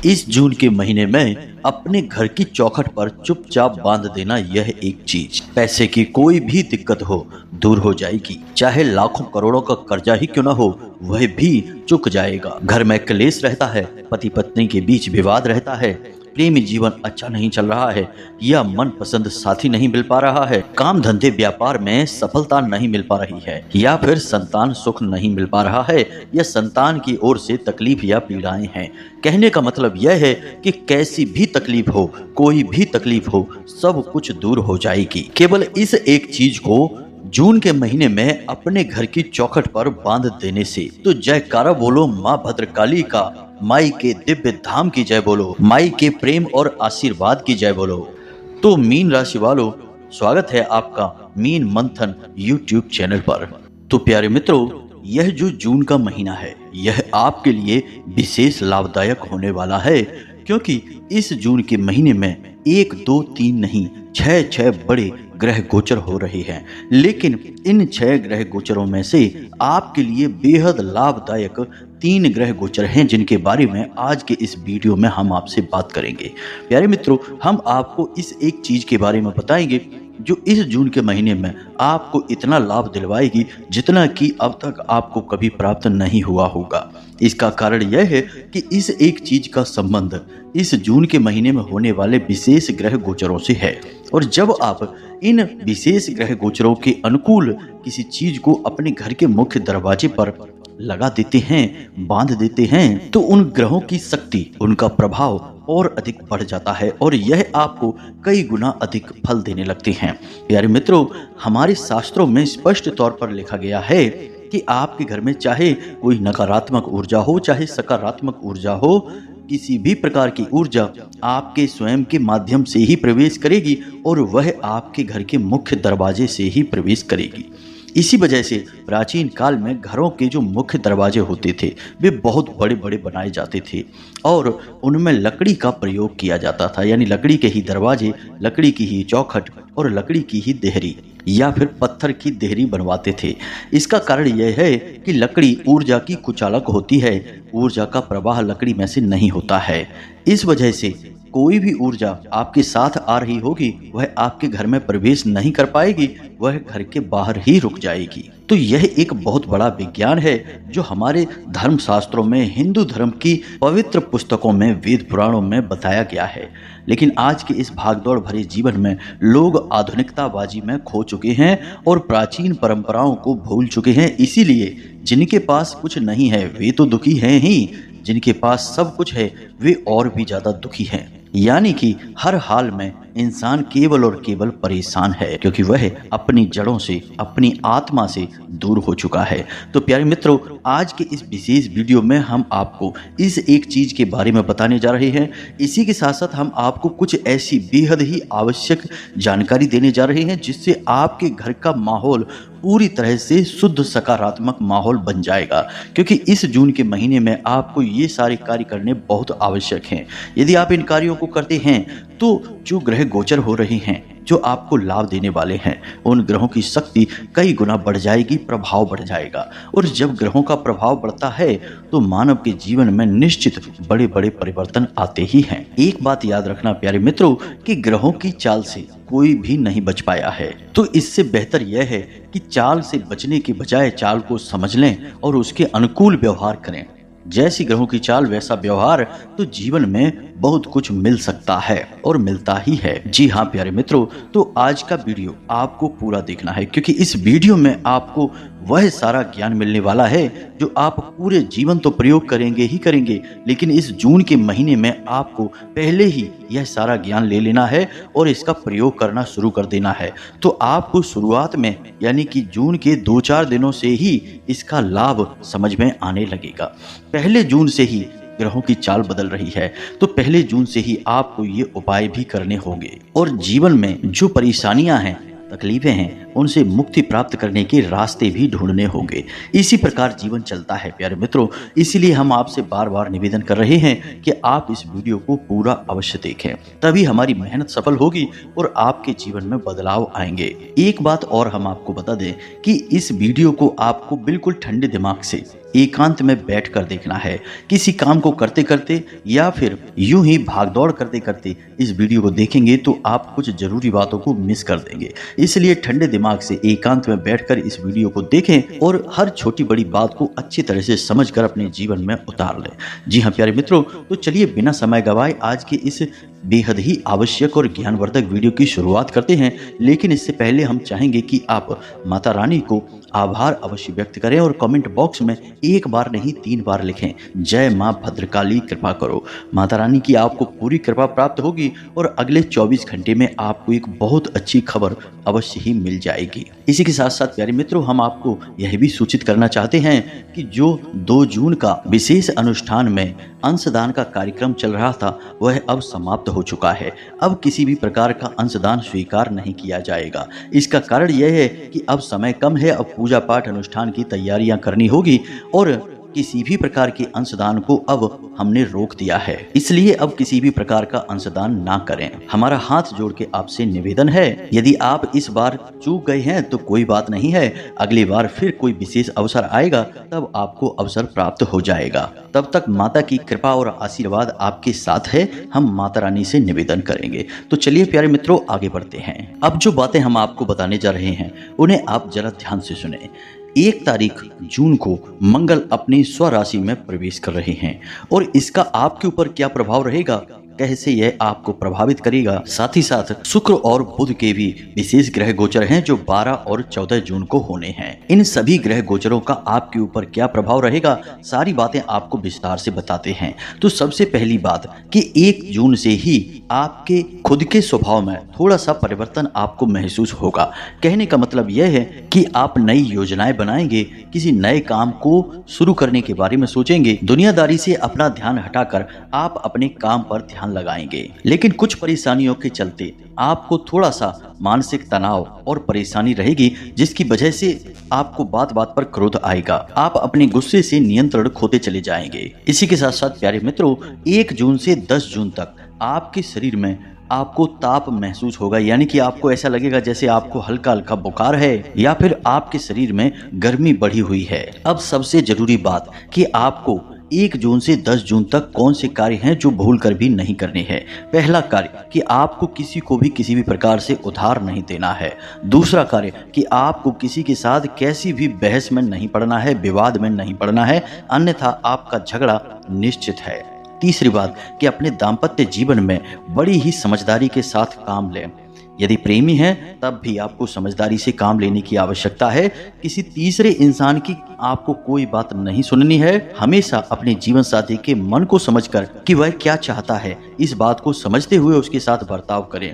इस जून के महीने में अपने घर की चौखट पर चुपचाप बांध देना यह एक चीज पैसे की कोई भी दिक्कत हो दूर हो जाएगी। चाहे लाखों करोड़ों का कर्जा ही क्यों ना हो वह भी चुक जाएगा। घर में क्लेश रहता है, पति पत्नी के बीच विवाद रहता है, प्रेमी जीवन अच्छा नहीं चल रहा है या मनपसंद साथी नहीं मिल पा रहा है, काम धंधे व्यापार में सफलता नहीं मिल पा रही है या फिर संतान सुख नहीं मिल पा रहा है या संतान की ओर से तकलीफ या पीड़ाएं हैं। कहने का मतलब यह है कि कैसी भी तकलीफ हो, कोई भी तकलीफ हो, सब कुछ दूर हो जाएगी केवल इस एक चीज को जून के महीने में अपने घर की चौखट पर बांध देने से। तो जयकारा बोलो माँ भद्रकाली का, माई के दिव्य धाम की जय बोलो, माई के प्रेम और आशीर्वाद की जय बोलो। तो मीन राशि वालों, स्वागत है आपका मीन मंथन यूट्यूब चैनल पर। तो प्यारे मित्रों, यह जो जून का महीना है यह आपके लिए विशेष लाभदायक होने वाला है, क्योंकि इस जून के महीने में 1 2 3 नहीं 6 बड़े ग्रह गोचर हो रहे हैं। लेकिन इन 6 ग्रह गोचरों में से आपके लिए बेहद लाभदायक 3 ग्रह गोचर हैं, जिनके बारे में आज के इस वीडियो में हम आपसे बात करेंगे। प्यारे मित्रों, हम आपको इस एक चीज के बारे में बताएंगे जो इस जून के महीने में आपको इतना लाभ दिलवाएगी जितना कि अब तक आपको कभी प्राप्त नहीं हुआ होगा। इसका कारण यह है कि इस एक चीज का संबंध इस जून के महीने में होने वाले विशेष ग्रह गोचरों से है। और जब आप इन विशेष ग्रह गोचरों के अनुकूल किसी चीज को अपने घर के मुख्य दरवाजे पर लगा देते हैं, बांध देते हैं, तो उन ग्रहों की शक्ति, उनका प्रभाव और अधिक बढ़ जाता है और यह आपको कई गुना अधिक फल देने लगते हैं। प्यारे मित्रों, हमारे शास्त्रों में स्पष्ट तौर पर लिखा गया है कि आपके घर में चाहे कोई नकारात्मक ऊर्जा हो चाहे सकारात्मक ऊर्जा हो, किसी भी प्रकार की ऊर्जा आपके स्वयं के माध्यम से ही प्रवेश करेगी और वह आपके घर के मुख्य दरवाजे से ही प्रवेश करेगी। इसी वजह से प्राचीन काल में घरों के जो मुख्य दरवाजे होते थे वे बहुत बड़े बड़े बनाए जाते थे और उनमें लकड़ी का प्रयोग किया जाता था, यानी लकड़ी के ही दरवाजे, लकड़ी की ही चौखट और लकड़ी की ही देहरी या फिर पत्थर की देहरी बनवाते थे। इसका कारण यह है कि लकड़ी ऊर्जा की कुचालक होती है, ऊर्जा का प्रवाह लकड़ी में से नहीं होता है। इस वजह से कोई भी ऊर्जा आपके साथ आ रही होगी वह आपके घर में प्रवेश नहीं कर पाएगी, वह घर के बाहर ही रुक जाएगी। तो यह एक बहुत बड़ा विज्ञान है जो हमारे धर्म शास्त्रों में, हिंदू धर्म की पवित्र पुस्तकों में, वेद पुराणों में बताया गया है। लेकिन आज के इस भागदौड़ भरे जीवन में लोग आधुनिकताबाजी में खो चुके हैं और प्राचीन परंपराओं को भूल चुके हैं। इसीलिए जिनके पास कुछ नहीं है वे तो दुखी हैं ही, जिनके पास सब कुछ है वे और भी ज्यादा दुखी हैं। यानी कि हर हाल में इंसान केवल और केवल परेशान है, क्योंकि वह अपनी जड़ों से, अपनी आत्मा से दूर हो चुका है। तो प्यारे मित्रों, आज के इस विशेष वीडियो में हम आपको इस एक चीज के बारे में बताने जा रहे हैं। इसी के साथ साथ हम आपको कुछ ऐसी बेहद ही आवश्यक जानकारी देने जा रहे हैं जिससे आपके घर का माहौल पूरी तरह से शुद्ध सकारात्मक माहौल बन जाएगा, क्योंकि इस जून के महीने में आपको ये सारे कार्य करने बहुत आवश्यक हैं। यदि आप इन कार्यों को करते हैं तो जो ग्रह गोचर हो रहे हैं, जो आपको लाभ देने वाले हैं, उन ग्रहों की शक्ति कई गुना बढ़ जाएगी, प्रभाव बढ़ जाएगा। और जब ग्रहों का प्रभाव बढ़ता है तो मानव के जीवन में निश्चित बड़े बड़े परिवर्तन आते ही हैं। एक बात याद रखना प्यारे मित्रों कि ग्रहों की चाल से कोई भी नहीं बच पाया है। तो इससे बेहतर यह है कि चाल से बचने के बजाय चाल को समझ लें और उसके अनुकूल व्यवहार करें। जैसी ग्रहों की चाल वैसा व्यवहार, तो जीवन में बहुत कुछ मिल सकता है और मिलता ही है। जी हाँ प्यारे मित्रों, तो आज का वीडियो आपको पूरा देखना है, क्योंकि इस वीडियो में आपको वह सारा ज्ञान मिलने वाला है जो आप पूरे जीवन तो प्रयोग करेंगे ही करेंगे, लेकिन इस जून के महीने में आपको पहले ही यह सारा ज्ञान ले लेना है और इसका प्रयोग करना शुरू कर देना है। तो आपको शुरुआत में, यानी कि जून के 2-4 दिनों से ही इसका लाभ समझ में आने लगेगा। पहले जून से ही ग्रहों की चाल बदल रही है, तो पहले जून से ही आपको ये उपाय भी करने होंगे और जीवन में जो परेशानियां हैं, तकलीफें हैं, उनसे मुक्ति प्राप्त करने के रास्ते भी ढूंढने होंगे। इसी प्रकार जीवन चलता है प्यारे मित्रों। इसीलिए हम आपसे बार बार निवेदन कर रहे हैं कि आप इस वीडियो को पूरा अवश्य देखें, तभी हमारी मेहनत सफल होगी और आपके जीवन में बदलाव आएंगे। एक बात और हम आपको बता दें कि इस वीडियो को आपको बिल्कुल ठंडे दिमाग से एकांत में बैठकर देखना है। किसी काम को करते करते या फिर यूं ही भागदौड़ करते करते इस वीडियो को देखेंगे तो आप कुछ जरूरी बातों को मिस कर देंगे। इसलिए ठंडे दिमाग से एकांत में बैठकर इस वीडियो को देखें और हर छोटी बड़ी बात को अच्छी तरह से समझकर अपने जीवन में उतार लें। जी हाँ प्यारे मित्रों, तो चलिए बिना समय गवाए आज के इस बेहद ही आवश्यक और ज्ञानवर्धक वीडियो की शुरुआत करते हैं। लेकिन इससे पहले हम चाहेंगे कि आप माता रानी को आभार अवश्य व्यक्त करें और कमेंट बॉक्स में एक बार नहीं 3 बार लिखें, जय मां भद्रकाली कृपा करो। माता रानी की आपको पूरी कृपा प्राप्त होगी और अगले 24 घंटे में आपको एक बहुत अच्छी खबर अवश्य ही मिल जाएगी। इसी के साथ साथ प्यारे मित्रों, हम आपको यह भी सूचित करना चाहते हैं कि जो 2 जून का विशेष अनुष्ठान में अंशदान का कार्यक्रम चल रहा था वह अब समाप्त हो चुका है। अब किसी भी प्रकार का अंशदान स्वीकार नहीं किया जाएगा। इसका कारण यह है कि अब समय कम है, अब पूजा पाठ अनुष्ठान की तैयारियां करनी होगी और किसी भी प्रकार के अंशदान को अब हमने रोक दिया है। इसलिए अब किसी भी प्रकार का अंशदान ना करें। हमारा हाथ जोड़ के आपसे निवेदन है, यदि आप इस बार चूक गए हैं तो कोई बात नहीं है, अगली बार फिर कोई विशेष अवसर आएगा तब आपको अवसर प्राप्त हो जाएगा। तब तक माता की कृपा और आशीर्वाद आपके साथ है, हम माता रानी से निवेदन करेंगे। तो चलिए प्यारे मित्रों आगे बढ़ते हैं। अब जो बातें हम आपको बताने जा रहे हैं उन्हें आप जरा ध्यान से सुने। 1 तारीख जून को मंगल अपनी स्वराशि में प्रवेश कर रहे हैं और इसका आपके ऊपर क्या प्रभाव रहेगा, कैसे यह आपको प्रभावित करेगा। साथ ही साथ शुक्र और बुध के भी विशेष ग्रह गोचर हैं जो 12 और 14 जून को होने हैं। इन सभी ग्रह गोचरों का आपके ऊपर क्या प्रभाव रहेगा, सारी बातें आपको विस्तार से बताते हैं। तो सबसे पहली बात कि 1 जून से ही आपके खुद के स्वभाव में थोड़ा सा परिवर्तन आपको महसूस होगा। कहने का मतलब यह है कि आप नई योजनाएं बनाएंगे, किसी नए काम को शुरू करने के बारे में सोचेंगे। दुनियादारी से अपना ध्यान हटाकर आप अपने काम पर ध्यान लगाएंगे। लेकिन कुछ परेशानियों के चलते आपको थोड़ा सा मानसिक तनाव और परेशानी रहेगी, जिसकी वजह से आपको बात बात पर क्रोध आएगा। आप अपने गुस्से से नियंत्रण खोते चले जाएंगे। इसी के साथ साथ प्यारे मित्रों, 1 जून से 10 जून तक आपके शरीर में आपको ताप महसूस होगा, यानी कि आपको ऐसा लगेगा जैसे आपको हल्का हल्का बुखार है या फिर आपके शरीर में गर्मी बढ़ी हुई है। अब सबसे जरूरी बात कि आपको 1 जून से 10 जून तक कौन से कार्य हैं जो भूल कर भी नहीं करने हैं। पहला कार्य कि आपको किसी को भी किसी भी प्रकार से उधार नहीं देना है। दूसरा कार्य कि आपको किसी के साथ कैसी भी बहस में नहीं पड़ना है, विवाद में नहीं पड़ना है, अन्यथा आपका झगड़ा निश्चित है। तीसरी बात कि अपने दाम्पत्य जीवन में बड़ी ही समझदारी के साथ काम लें। यदि प्रेमी हैं तब भी आपको समझदारी से काम लेने की आवश्यकता है। किसी तीसरे इंसान की आपको कोई बात नहीं सुननी है। हमेशा अपने जीवन साथी के मन को समझकर कि वह क्या चाहता है, इस बात को समझते हुए उसके साथ बर्ताव करें।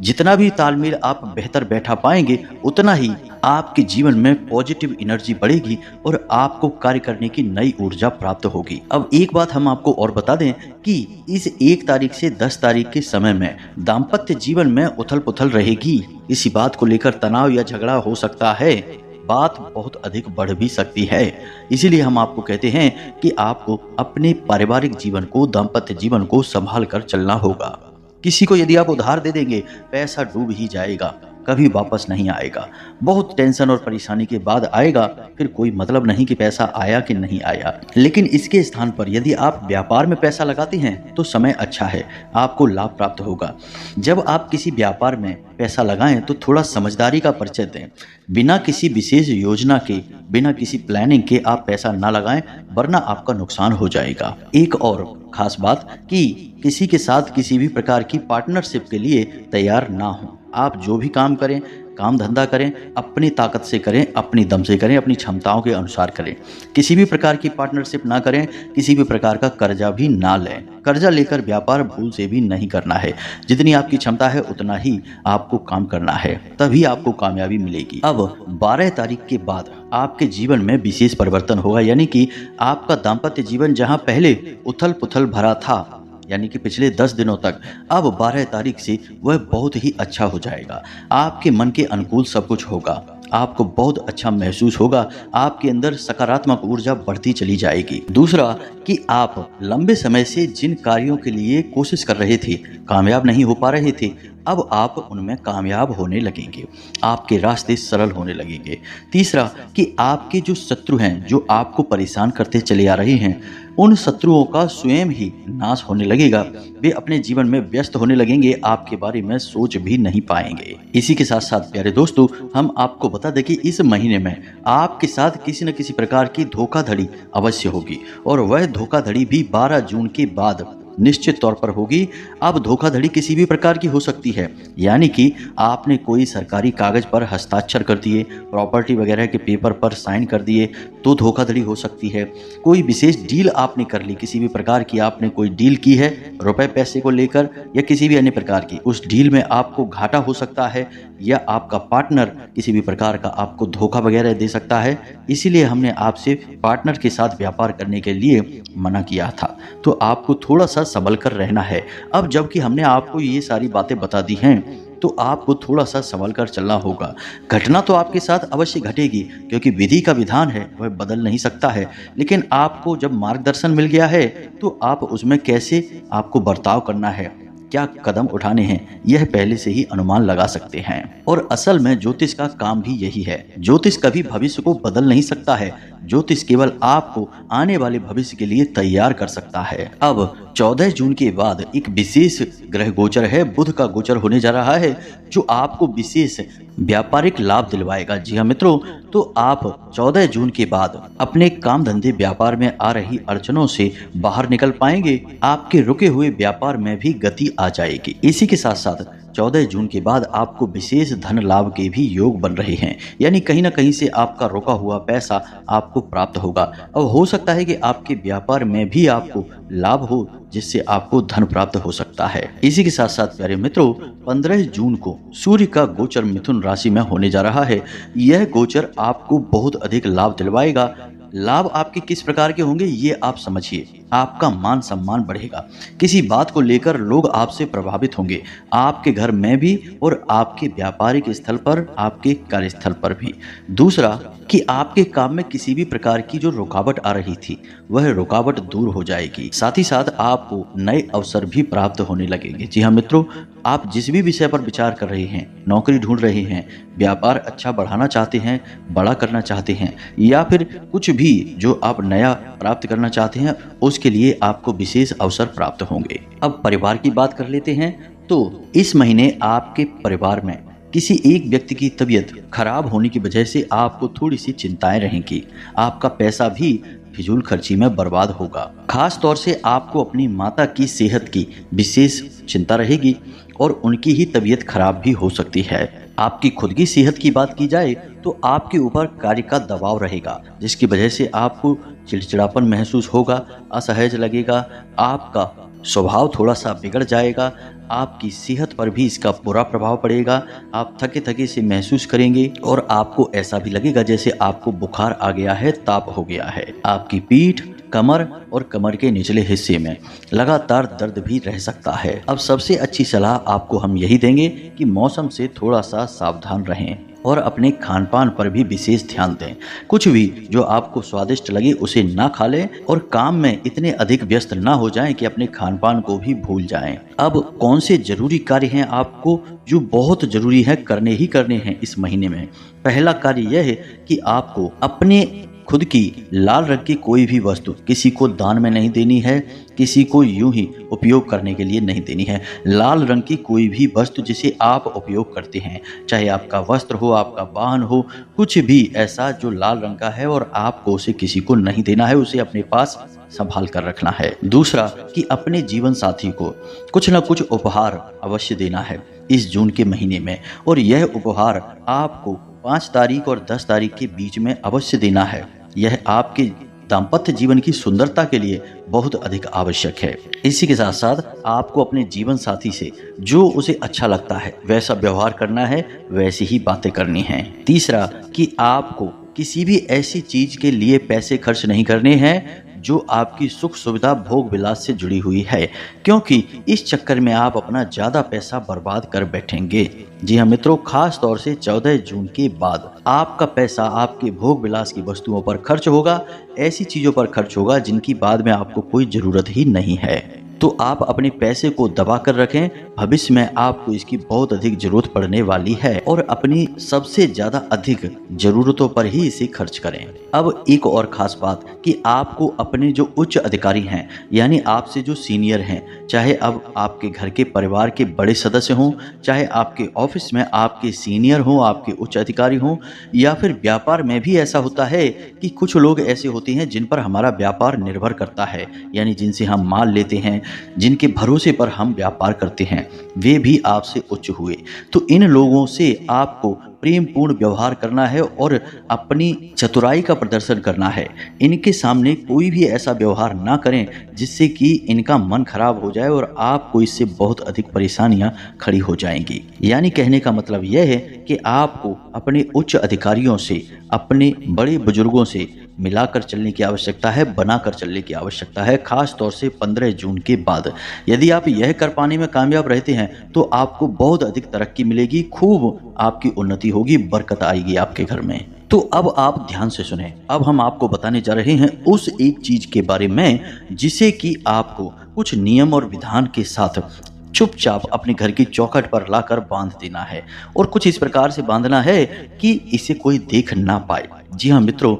जितना भी तालमेल आप बेहतर बैठा पाएंगे उतना ही आपके जीवन में पॉजिटिव एनर्जी बढ़ेगी और आपको कार्य करने की नई ऊर्जा प्राप्त होगी। अब एक बात हम आपको और बता दें कि इस 1 तारीख से 10 तारीख के समय में दाम्पत्य जीवन में उथल पुथल रहेगी। इसी बात को लेकर तनाव या झगड़ा हो सकता है, बात बहुत अधिक बढ़ भी सकती है। इसीलिए हम आपको कहते हैं कि आपको अपने पारिवारिक जीवन को, दाम्पत्य जीवन को संभाल कर चलना होगा। किसी को यदि आप उधार दे देंगे, पैसा डूब ही जाएगा, कभी वापस नहीं आएगा। बहुत टेंशन और परेशानी के बाद आएगा, फिर कोई मतलब नहीं कि पैसा आया कि नहीं आया। लेकिन इसके स्थान पर यदि आप व्यापार में पैसा लगाते हैं तो समय अच्छा है, आपको लाभ प्राप्त होगा। जब आप किसी व्यापार में पैसा लगाएं तो थोड़ा समझदारी का परिचय दें। बिना किसी विशेष योजना के, बिना किसी प्लानिंग के आप पैसा ना लगाएं, वरना आपका नुकसान हो जाएगा। एक और खास बात कि किसी के साथ किसी भी प्रकार की पार्टनरशिप के लिए तैयार ना हो। आप जो भी काम करें, काम धंधा करें, अपनी ताकत से करें, अपनी दम से करें, अपनी क्षमताओं के अनुसार करें। किसी भी प्रकार की पार्टनरशिप ना करें, किसी भी प्रकार का कर्जा भी ना लें। कर्जा लेकर व्यापार भूल से भी नहीं करना है। जितनी आपकी क्षमता है उतना ही आपको काम करना है, तभी आपको कामयाबी मिलेगी। अब 12 तारीख के बाद आपके जीवन में विशेष परिवर्तन होगा, यानी कि आपका दाम्पत्य जीवन जहां पहले उथल पुथल भरा था, यानी कि पिछले 10 दिनों तक, अब 12 तारीख से वह बहुत ही अच्छा हो जाएगा। आपके मन के अनुकूल सब कुछ होगा। आपको बहुत अच्छा महसूस होगा, आपके अंदर सकारात्मक ऊर्जा बढ़ती चली जाएगी। दूसरा कि आप लंबे समय से जिन कार्यों के लिए कोशिश कर रहे थे, कामयाब नहीं हो पा रहे थे, अब आप उनमें कामयाब होने लगेंगे, आपके रास्ते सरल होने लगेंगे। तीसरा कि आपके जो शत्रु हैं, जो आपको परेशान करते चले आ रहे हैं, उन शत्रुओं का स्वयं ही नाश होने लगेगा। वे अपने जीवन में व्यस्त होने लगेंगे, आपके बारे में सोच भी नहीं पाएंगे। इसी के साथ साथ प्यारे दोस्तों, हम आपको बता दें कि इस महीने में आपके साथ किसी न किसी प्रकार की धोखाधड़ी अवश्य होगी, और वह धोखाधड़ी भी 12 जून के बाद निश्चित तौर पर होगी। अब धोखाधड़ी किसी भी प्रकार की हो सकती है, यानी कि आपने कोई सरकारी कागज पर हस्ताक्षर कर दिए, प्रॉपर्टी वगैरह के पेपर पर साइन कर दिए, तो धोखाधड़ी हो सकती है। कोई विशेष डील आपने कर ली, किसी भी प्रकार की आपने कोई डील की है रुपए पैसे को लेकर या किसी भी अन्य प्रकार की, उस डील में आपको घाटा हो सकता है, या आपका पार्टनर किसी भी प्रकार का आपको धोखा वगैरह दे सकता है। इसीलिए हमने आपसे पार्टनर के साथ व्यापार करने के लिए मना किया था, तो आपको थोड़ा सा संभल कर रहना है। अब जबकि हमने आपको ये सारी बातें बता दी हैं, तो आपको थोड़ा सा संभल कर चलना होगा। घटना तो आपके साथ अवश्य घटेगी, क्योंकि विधि का विधान है, वह बदल नहीं सकता है, लेकिन आपको जब मार्गदर्शन मिल गया है तो आप उसमें कैसे आपको बर्ताव करना है, क्या कदम उठाने हैं, यह पहले से ही अनुमान लगा सकते हैं। और असल में ज्योतिष का काम भी यही है। ज्योतिष कभी भविष्य को बदल नहीं सकता है, ज्योतिष केवल आपको आने वाले भविष्य के लिए तैयार कर सकता है। अब 14 जून के बाद एक विशेष ग्रह गोचर है, बुध का गोचर होने जा रहा है, जो आपको विशेष व्यापारिक लाभ दिलवाएगा। जी हाँ मित्रों, तो आप 14 जून के बाद अपने काम धंधे व्यापार में आ रही अड़चनों से बाहर निकल पाएंगे, आपके रुके हुए व्यापार में भी गति आ जाएगी। इसी के साथ साथ 14 जून के बाद आपको विशेष धन लाभ के भी योग बन रहे हैं, यानी कहीं ना कहीं से आपका रुका हुआ पैसा आपको प्राप्त होगा। अब हो सकता है कि आपके व्यापार में भी आपको लाभ हो, जिससे आपको धन प्राप्त हो सकता है। इसी के साथ साथ प्यारे मित्रों, 15 जून को सूर्य का गोचर मिथुन राशि में होने जा रहा है। यह गोचर आपको बहुत अधिक लाभ दिलवाएगा। लाभ आपके किस प्रकार के होंगे ये आप समझिए। आपका मान सम्मान बढ़ेगा, किसी बात को लेकर लोग आपसे प्रभावित होंगे, आपके घर में भी और आपके व्यापारिक स्थल पर, आपके कार्यस्थल पर भी। दूसरा कि आपके काम में किसी भी प्रकार की जो रुकावट आ रही थी, वह रुकावट दूर हो जाएगी। साथ ही साथ आपको नए अवसर भी प्राप्त होने लगेंगे। जी हाँ मित्रों, आप जिस भी विषय पर विचार कर रहे हैं, नौकरी ढूंढ रहे हैं, व्यापार अच्छा बढ़ाना चाहते हैं, बड़ा करना चाहते हैं, या फिर कुछ भी जो आप नया प्राप्त करना चाहते हैं, उसके लिए आपको विशेष अवसर प्राप्त होंगे। अब परिवार की बात कर लेते हैं, तो इस महीने आपके परिवार में किसी एक व्यक्ति की तबीयत खराब होने की वजह से आपको थोड़ी सी चिंताएं रहेंगी। आपका पैसा भी फिजूल खर्ची में बर्बाद होगा। खास तौर से आपको अपनी माता की सेहत की विशेष चिंता रहेगी, और उनकी ही तबीयत खराब भी हो सकती है। आपकी खुद की सेहत की बात की जाए तो आपके ऊपर कार्य का दबाव रहेगा, जिसकी वजह से आपको चिड़चिड़ापन महसूस होगा, असहज लगेगा, आपका स्वभाव थोड़ा सा बिगड़ जाएगा, आपकी सेहत पर भी इसका बुरा प्रभाव पड़ेगा। आप थके थके से महसूस करेंगे, और आपको ऐसा भी लगेगा जैसे आपको बुखार आ गया है, ताप हो गया है। आपकी पीठ, कमर और कमर के निचले हिस्से में लगातार दर्द भी रह सकता है। अब सबसे अच्छी सलाह आपको हम यही देंगे कि मौसम से थोड़ा सा सावधान रहें, और अपने खान पान पर भी विशेष ध्यान दें। कुछ भी जो आपको स्वादिष्ट लगे उसे ना खा लें, और काम में इतने अधिक व्यस्त ना हो जाएं कि अपने खान पान को भी भूल जाएं। अब कौन से जरूरी कार्य हैं आपको जो बहुत जरूरी है, करने ही करने हैं इस महीने में। पहला कार्य यह है कि आपको अपने खुद की लाल रंग की कोई भी वस्तु किसी को दान में नहीं देनी है, किसी को यूं ही उपयोग करने के लिए नहीं देनी है। लाल रंग की कोई भी वस्तु जिसे आप उपयोग करते हैं, चाहे आपका वस्त्र हो, आपका वाहन हो, कुछ भी ऐसा जो लाल रंग का है और आपको उसे किसी को नहीं देना है, उसे अपने पास संभाल कर रखना है। दूसरा कि अपने जीवन साथी को कुछ न कुछ उपहार अवश्य देना है इस जून के महीने में, और यह उपहार आपको 5 तारीख और 10 तारीख के बीच में अवश्य देना है। यह आपके दाम्पत्य जीवन की सुंदरता के लिए बहुत अधिक आवश्यक है। इसी के साथ साथ आपको अपने जीवन साथी से जो उसे अच्छा लगता है वैसा व्यवहार करना है, वैसी ही बातें करनी हैं। तीसरा कि आपको किसी भी ऐसी चीज के लिए पैसे खर्च नहीं करने हैं जो आपकी सुख सुविधा भोग विलास से जुड़ी हुई है, क्योंकि इस चक्कर में आप अपना ज्यादा पैसा बर्बाद कर बैठेंगे। जी हाँ मित्रों, खास तौर से 14 जून के बाद आपका पैसा आपके भोग विलास की वस्तुओं पर खर्च होगा, ऐसी चीजों पर खर्च होगा जिनकी बाद में आपको कोई जरूरत ही नहीं है। तो आप अपने पैसे को दबा कर रखें, भविष्य में आपको इसकी बहुत अधिक जरूरत पड़ने वाली है और अपनी सबसे ज्यादा अधिक जरूरतों पर ही इसे खर्च करें। अब एक और खास बात कि आपको अपने जो उच्च अधिकारी हैं, यानी आपसे जो सीनियर हैं, चाहे अब आपके घर के परिवार के बड़े सदस्य हों, चाहे आपके ऑफिस में आपके सीनियर हों, आपके उच्च अधिकारी हों, या फिर व्यापार में भी ऐसा होता है कि कुछ लोग ऐसे होते हैं जिन पर हमारा व्यापार निर्भर करता है, यानी जिनसे हम माल लेते हैं, जिनके भरोसे पर हम व्यापार करते हैं, वे भी आपसे उच्च हुए। तो इन लोगों से आपको प्रेम पूर्ण व्यवहार करना है और अपनी चतुराई का प्रदर्शन करना है। इनके सामने कोई भी ऐसा व्यवहार ना करें जिससे कि इनका मन खराब हो जाए और आपको इससे बहुत अधिक परेशानियां खड़ी हो जाएंगी। यानी कहने का मतलब यह है कि आपको अपने उच्च अधिकारियों से, अपने बड़े बुजुर्गों से मिलाकर चलने की आवश्यकता है, बनाकर चलने की आवश्यकता है, खास तौर से 15 जून के बाद। यदि आप यह कर पाने में कामयाब रहते हैं तो आपको बहुत अधिक तरक्की मिलेगी, खूब आपकी उन्नति होगी, बरकत आएगी आपके घर में। तो अब आप ध्यान से सुने, अब हम आपको बताने जा रहे हैं उस एक चीज के बारे में जिसे कि आपको कुछ नियम और विधान के साथ चुपचाप अपने घर की चौखट पर लाकर बांध देना है, और कुछ इस प्रकार से बांधना है कि इसे कोई देख ना पाए। जी हाँ मित्रों,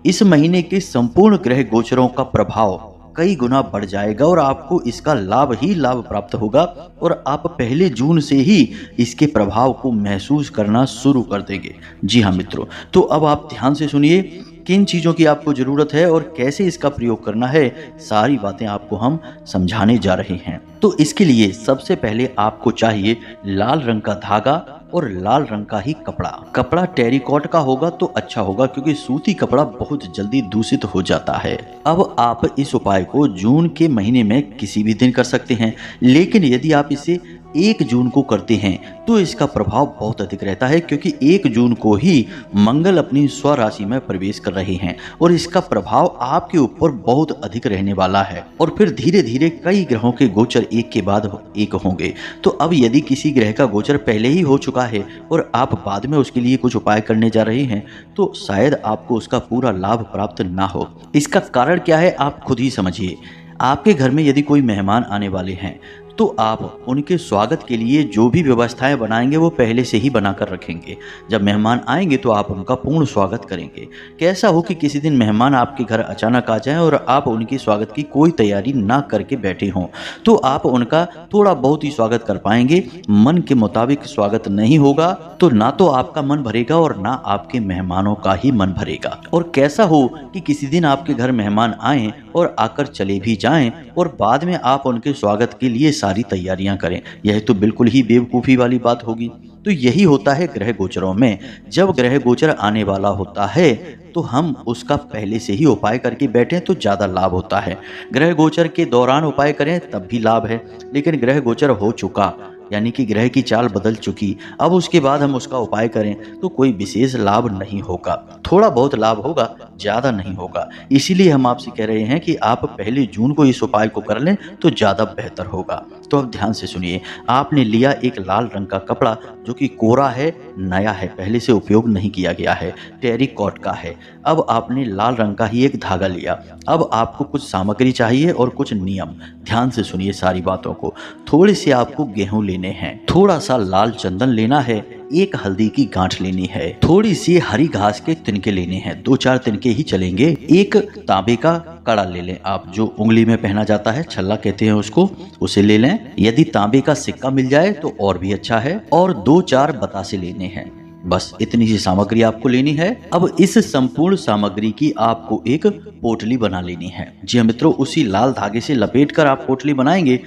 इस महीने के संपूर्ण ग्रह गोचरों का प्रभाव कई गुना बढ़ जाएगा और आपको इसका लाभ ही लाभ प्राप्त होगा और आप पहले जून से ही इसके प्रभाव को महसूस करना शुरू कर देंगे। जी हाँ मित्रों, तो अब आप ध्यान से सुनिए, किन चीज़ों की आपको ज़रूरत है और कैसे इसका प्रयोग करना है, सारी बातें आपको हम समझाने जा रहे हैं। तो इसके लिए सबसे पहले आपको चाहिए लाल रंग का धागा और लाल रंग का ही कपड़ा। कपड़ा टेरिकॉट का होगा तो अच्छा होगा, क्योंकि सूती कपड़ा बहुत जल्दी दूषित हो जाता है। अब आप इस उपाय को जून के महीने में किसी भी दिन कर सकते हैं, लेकिन यदि आप इसे 1 जून को करते हैं तो इसका प्रभाव बहुत अधिक रहता है, क्योंकि 1 जून को ही मंगल अपनी स्वराशि में प्रवेश कर रहे हैं और इसका प्रभाव आपके ऊपर बहुत अधिक रहने वाला है। और फिर धीरे धीरे कई ग्रहों के गोचर एक के बाद एक होंगे। तो अब यदि किसी ग्रह का गोचर पहले ही हो चुका है और आप बाद में उसके लिए कुछ उपाय करने जा रहे हैं तो शायद आपको उसका पूरा लाभ प्राप्त ना हो। इसका कारण क्या है आप खुद ही समझिए। आपके घर में यदि कोई मेहमान आने वाले हैं तो आप उनके स्वागत के लिए जो भी व्यवस्थाएं बनाएंगे वो पहले से ही बनाकर रखेंगे। जब मेहमान आएंगे तो आप उनका पूर्ण स्वागत करेंगे। कैसा हो कि किसी दिन मेहमान आपके घर अचानक आ जाएं और आप उनके स्वागत की कोई तैयारी ना करके बैठे हों, तो आप उनका थोड़ा बहुत ही स्वागत कर पाएंगे। मन के मुताबिक स्वागत नहीं होगा तो ना तो आपका मन भरेगा और ना आपके मेहमानों का ही मन भरेगा। और कैसा हो कि किसी दिन आपके घर मेहमान आए और आकर चले भी जाएं और बाद में आप उनके स्वागत के लिए सारी तैयारियां करें, यह तो बिल्कुल ही बेवकूफ़ी वाली बात होगी। तो यही होता है ग्रह गोचरों में। जब ग्रह गोचर आने वाला होता है तो हम उसका पहले से ही उपाय करके बैठें तो ज़्यादा लाभ होता है। ग्रह गोचर के दौरान उपाय करें तब भी लाभ है, लेकिन ग्रह गोचर हो चुका यानी कि ग्रह की चाल बदल चुकी, अब उसके बाद हम उसका उपाय करें तो कोई विशेष लाभ नहीं होगा। थोड़ा बहुत लाभ होगा, ज़्यादा नहीं होगा। इसीलिए हम आपसे कह रहे हैं कि आप पहले जून को इस उपाय को कर लें तो ज़्यादा बेहतर होगा। तो अब ध्यान से सुनिए, आपने लिया एक लाल रंग का कपड़ा जो कि कोरा है, नया है, पहले से उपयोग नहीं किया गया है, टेरिकॉट का है। अब आपने लाल रंग का ही एक धागा लिया। अब आपको कुछ सामग्री चाहिए और कुछ नियम। ध्यान से सुनिए सारी बातों को। थोड़े से आपको गेहूं लेने हैं, थोड़ा सा लाल चंदन लेना है, एक हल्दी की गांठ लेनी है, थोड़ी सी हरी घास के तिनके लेने हैं, 2-4 तिनके ही चलेंगे। एक तांबे का कड़ा ले लें आप, जो उंगली में पहना जाता है, छल्ला कहते हैं उसको, उसे ले लें। यदि तांबे का सिक्का मिल जाए तो और भी अच्छा है। और 2-4 बतासे लेने हैं। बस इतनी सी सामग्री आपको लेनी है। अब इस संपूर्ण सामग्री की आपको एक पोटली बना लेनी है। जी हाँ मित्रों, उसी लाल धागे से लपेटकर आप पोटली बनाएंगे।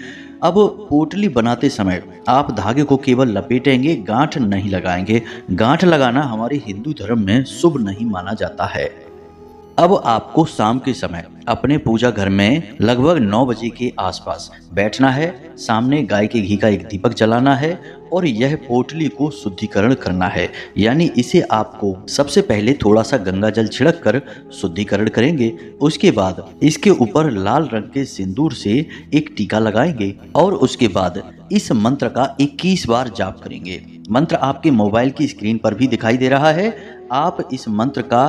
अब पोटली बनाते समय आप धागे को केवल लपेटेंगे, गांठ नहीं लगाएंगे। गांठ लगाना हमारे हिंदू धर्म में शुभ नहीं माना जाता है। अब आपको शाम के समय अपने पूजा घर में लगभग 9 बजे के आसपास बैठना है, सामने गाय के घी का एक दीपक जलाना है और यह पोटली को शुद्धिकरण करना है। यानी इसे आपको सबसे पहले थोड़ा सा गंगा जल छिड़क कर शुद्धिकरण करेंगे। उसके बाद इसके ऊपर लाल रंग के सिंदूर से एक टीका लगाएंगे और उसके बाद इस मंत्र का 21 बार जाप करेंगे। मंत्र आपके मोबाइल की स्क्रीन पर भी दिखाई दे रहा है। आप इस मंत्र का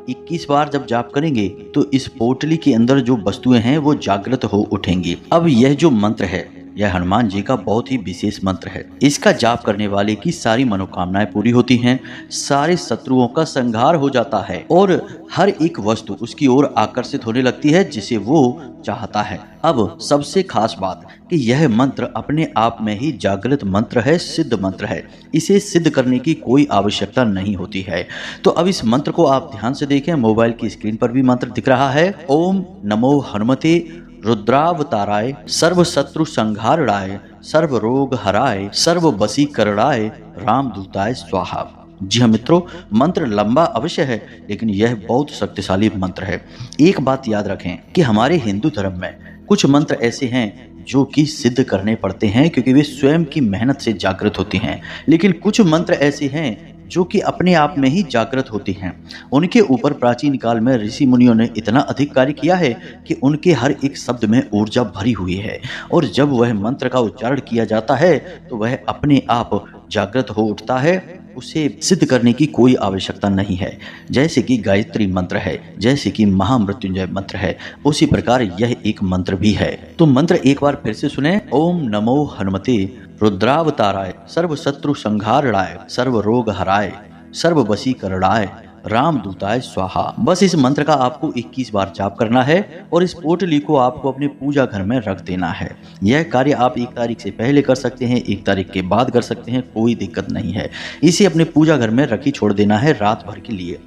21 बार जब जाप करेंगे तो इस पोटली के अंदर जो वस्तुएं हैं वो जागृत हो उठेंगी। अब यह जो मंत्र है यह हनुमान जी का बहुत ही विशेष मंत्र है। इसका जाप करने वाले की सारी मनोकामनाएं पूरी होती हैं, सारे शत्रुओं का संहार हो जाता है और हर एक वस्तु उसकी ओर आकर्षित होने लगती है जिसे वो चाहता है। अब सबसे खास बात कि यह मंत्र अपने आप में ही जागृत मंत्र है, सिद्ध मंत्र है। इसे सिद्ध करने की कोई आवश्यकता नहीं होती है। तो अब इस मंत्र को आप ध्यान से देखें। मोबाइल की स्क्रीन पर भी मंत्र दिख रहा है। ओम नमो हनुमते रुद्रावताराय सर्व शत्रु संहारणाय सर्व रोग हराय सर्व वशीकरणाय रामदूताय स्वाहा। जी हाँ मित्रों, मंत्र लंबा अवश्य है लेकिन यह बहुत शक्तिशाली मंत्र है। एक बात याद रखें कि हमारे हिंदू धर्म में कुछ मंत्र ऐसे हैं जो कि सिद्ध करने पड़ते हैं क्योंकि वे स्वयं की मेहनत से जागृत होते हैं, लेकिन कुछ मंत्र ऐसे हैं जो कि अपने आप में ही जागृत होती हैं। उनके ऊपर प्राचीन काल में ऋषि मुनियों ने इतना अधिक कार्य किया है कि उनके हर एक शब्द में ऊर्जा भरी हुई है और जब वह मंत्र का उच्चारण किया जाता है तो वह अपने आप जागृत हो उठता है। उसे सिद्ध करने की कोई आवश्यकता नहीं है। जैसे कि गायत्री मंत्र है, जैसे कि महामृत्युंजय मंत्र है, उसी प्रकार यह एक मंत्र भी है। तो मंत्र एक बार फिर से सुने। ओम नमो हनुमते रुद्रावताराय सर्व शत्रु संहारणाय सर्व रोग हराय सर्व वशीकरणाय रामदूताय स्वाहा। बस इस मंत्र का आपको 21 बार जाप करना है और इस पोटली को आपको अपने पूजा घर में रख देना है। यह कार्य आप 1 तारीख से पहले कर सकते हैं, 1 तारीख के बाद कर सकते हैं, कोई दिक्कत नहीं है। इसे अपने पूजा घर में रखी छोड़ देना है रात भर के लिए।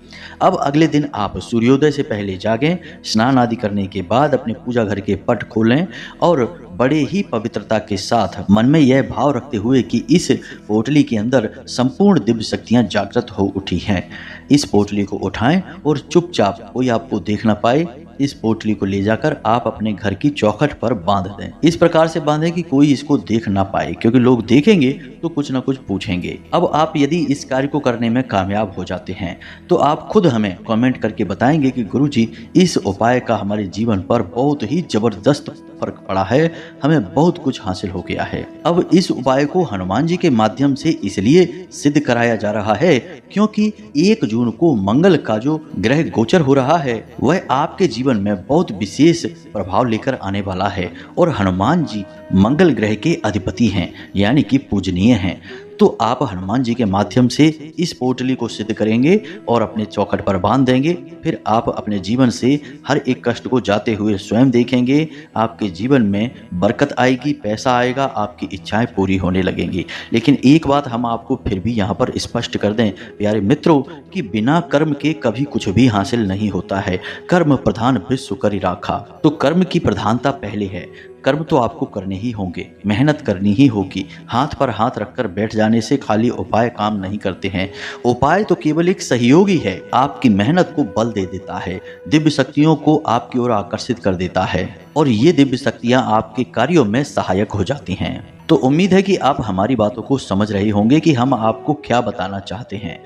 अब अगले दिन आप सूर्योदय से पहले जागें, स्नान आदि करने के बाद अपने पूजा घर के पट खोलें और बड़े ही पवित्रता के साथ मन में यह भाव रखते हुए कि इस पोटली के अंदर संपूर्ण दिव्य शक्तियां जागृत हो उठी हैं, इस पोटली को उठाएं और चुपचाप कोई आपको देख ना पाए इस पोटली को ले जाकर आप अपने घर की चौखट पर बांध दें। इस प्रकार से बांधें कि कोई इसको देख ना पाए, क्योंकि लोग देखेंगे तो कुछ ना कुछ पूछेंगे। अब आप यदि इस कार्य को करने में कामयाब हो जाते हैं तो आप खुद हमें कमेंट करके बताएंगे कि गुरुजी इस उपाय का हमारे जीवन पर बहुत ही जबरदस्त फर्क पड़ा है, हमें बहुत कुछ हासिल हो गया है। अब इस उपाय को हनुमान जी के माध्यम से इसलिए सिद्ध कराया जा रहा है क्योंकि 1 जून को मंगल का जो ग्रह गोचर हो रहा है वह आपके जीवन में बहुत विशेष प्रभाव लेकर आने वाला है और हनुमान जी मंगल ग्रह के अधिपति हैं, यानी कि पूजनीय हैं। तो आप हनुमान जी के माध्यम से इस पोटली को सिद्ध करेंगे और अपने चौखट पर बांध देंगे। फिर आप अपने जीवन से हर एक कष्ट को जाते हुए स्वयं देखेंगे। आपके जीवन में बरकत आएगी, पैसा आएगा, आपकी इच्छाएं पूरी होने लगेंगी। लेकिन एक बात हम आपको फिर भी यहाँ पर स्पष्ट कर दें प्यारे मित्रों कि बिना कर्म के कभी कुछ भी हासिल नहीं होता है। कर्म प्रधान विश्व करि राखा। तो कर्म की प्रधानता पहले है। कर्म तो आपको करने ही होंगे, मेहनत करनी ही होगी। हाथ पर हाथ रखकर बैठ जाने से खाली उपाय काम नहीं करते हैं। उपाय तो केवल एक सहयोगी है, आपकी मेहनत को बल दे देता है, दिव्य शक्तियों को आपकी ओर आकर्षित कर देता है और ये दिव्य शक्तियां आपके कार्यों में सहायक हो जाती हैं। तो उम्मीद है कि आप हमारी बातों को समझ रहे होंगे कि हम आपको क्या बताना चाहते हैं।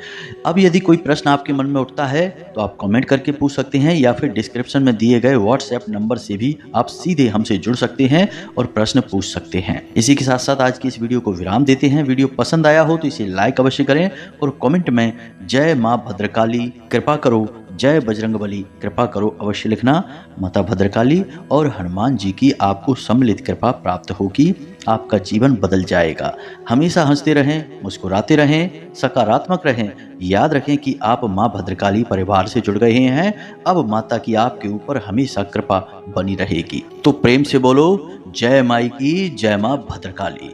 अब यदि कोई प्रश्न आपके मन में उठता है तो आप कमेंट करके पूछ सकते हैं या फिर डिस्क्रिप्शन में दिए गए व्हाट्सएप नंबर से भी आप सीधे हमसे जुड़ सकते हैं और प्रश्न पूछ सकते हैं। इसी के साथ साथ आज की इस वीडियो को विराम देते हैं। वीडियो पसंद आया हो तो इसे लाइक अवश्य करें और कमेंट में जय माँ भद्रकाली कृपा करो, जय बजरंगबली कृपा करो अवश्य लिखना। माता भद्रकाली और हनुमान जी की आपको सम्मिलित कृपा प्राप्त होगी, आपका जीवन बदल जाएगा। हमेशा हंसते रहें, मुस्कुराते रहें, सकारात्मक रहें। याद रखें कि आप माँ भद्रकाली परिवार से जुड़ गए हैं। अब माता की आपके ऊपर हमेशा कृपा बनी रहेगी। तो प्रेम से बोलो जय माई की, जय माँ भद्रकाली।